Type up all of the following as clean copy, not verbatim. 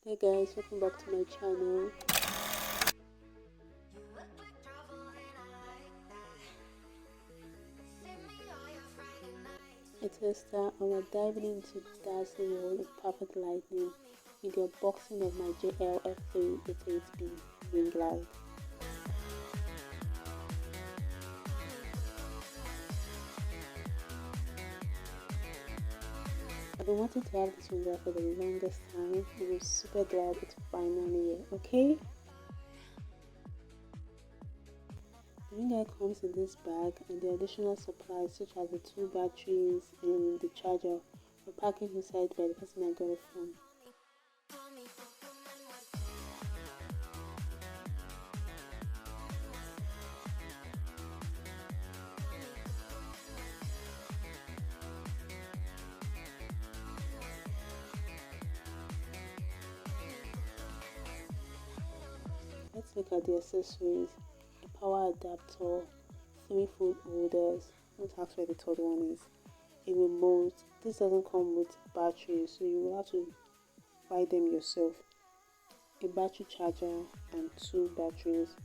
Hey guys, welcome back to my channel. It's Esther and we're diving into the dazzling world of perfect lighting with the unboxing of my JL-F388-B Ringlight. I've been wanting to have this window for the longest time and I'm super glad it's finally here, okay? The Ringlight comes in this bag and the additional supplies such as the 2 batteries and the charger were packaged inside by the person I got it from. Let's look at the accessories. A power adapter, 3 phone holders, don't ask where the third one is, a remote. This doesn't come with batteries, so you will have to buy them yourself, a battery charger and 2 batteries.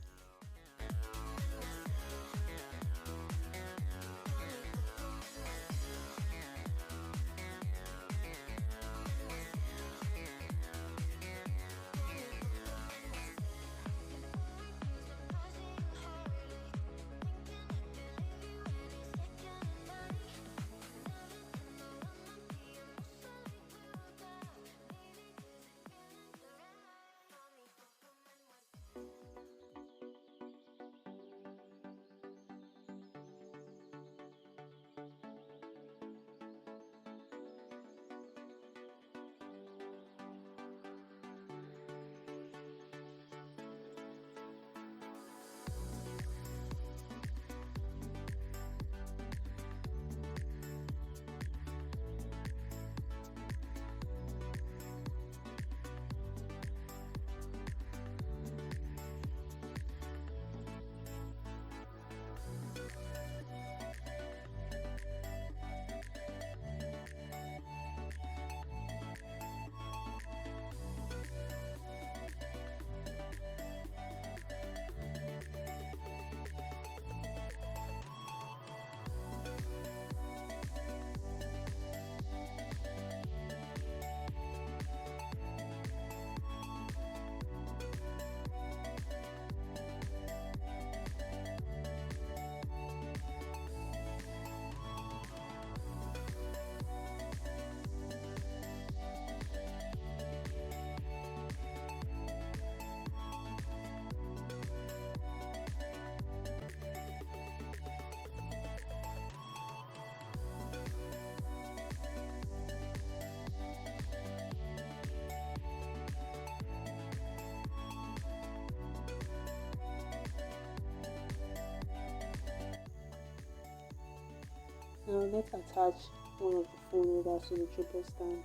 Now let's attach one of the phone holders to the tripod stand.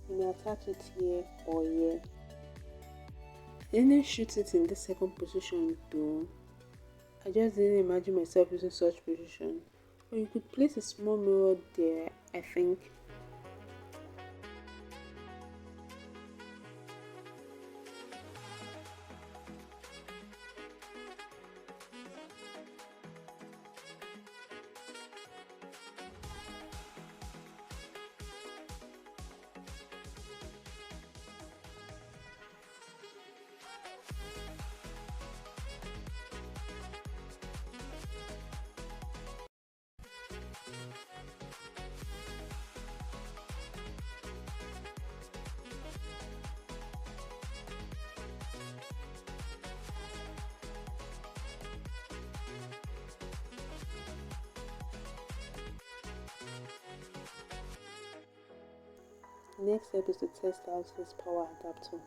You may attach it here or here. I didn't shoot it in the second position though. I just didn't imagine myself using such position. Or you could place a small mirror there, I think. The next step is to test out this power adapter.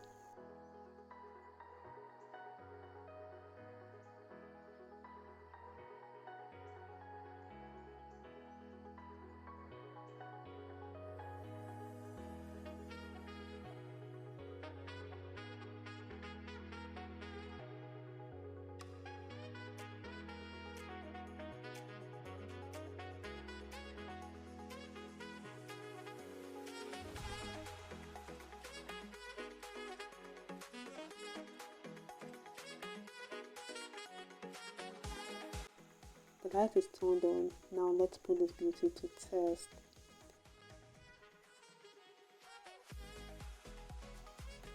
The light is turned on. Now let's put this beauty to test.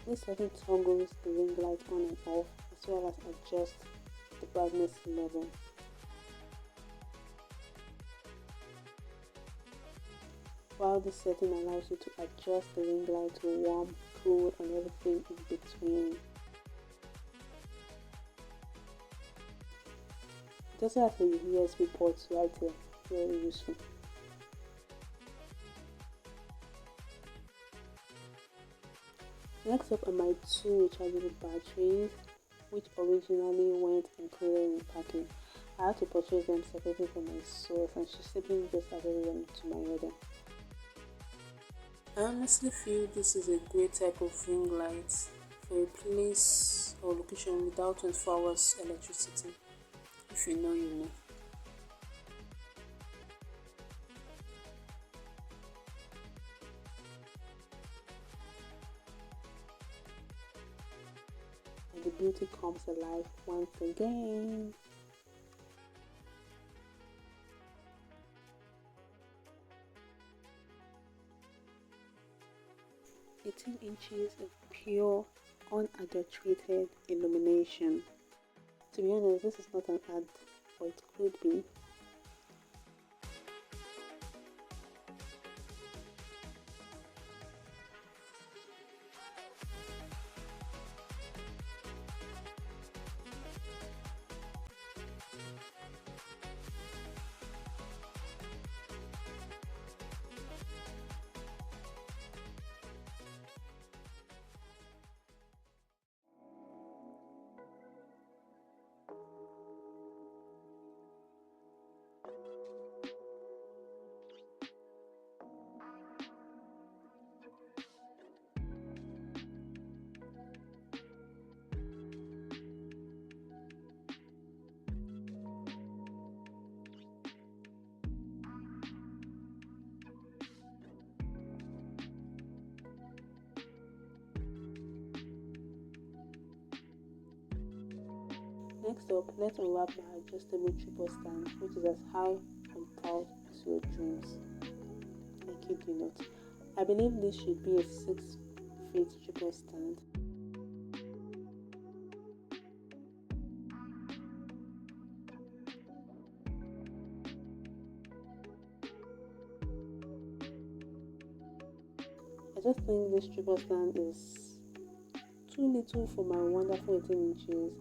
This setting toggles the ring light on and off, as well as adjust the brightness level. While this setting allows you to adjust the ring light to warm, cool, and everything in between. It also has a USB port right here, very useful. Next up are my two rechargeable batteries, which originally went included in the package. I had to purchase them separately from my source, and she simply just added them to my order. I honestly feel this is a great type of ring light for a place or location without 24 hours electricity. If you know, you know. And the beauty comes alive once again. 18 inches of pure, unadulterated illumination. To be honest, this is not an ad, but it could be. Next up, let's unwrap my adjustable tripod stand, which is as high and tall as your dreams. I kid you not. I believe this should be a 6-feet tripod stand. I just think this tripod stand is too little for my wonderful 18 inches.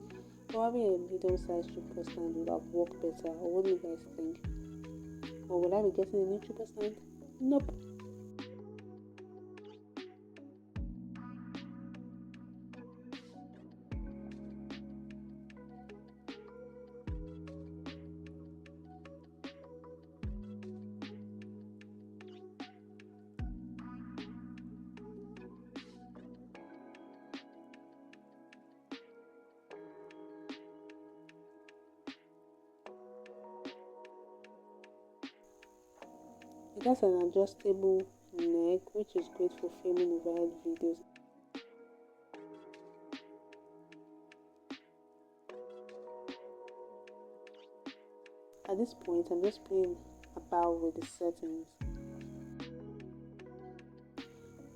Probably a medium-sized tripod stand would have worked better. Or what do you guys think? Or will I be getting a new tripod stand? Nope. It has an adjustable neck, which is great for filming overhead videos. At this point, I'm just playing about with the settings.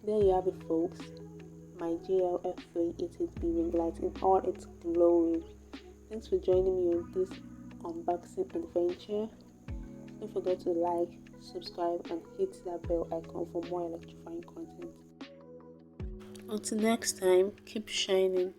There you have it, folks. My JL-F388-B ring light in all its glory. Thanks for joining me on this unboxing adventure. Don't forget to like, subscribe, and hit that bell icon for more electrifying content. Until next time, keep shining.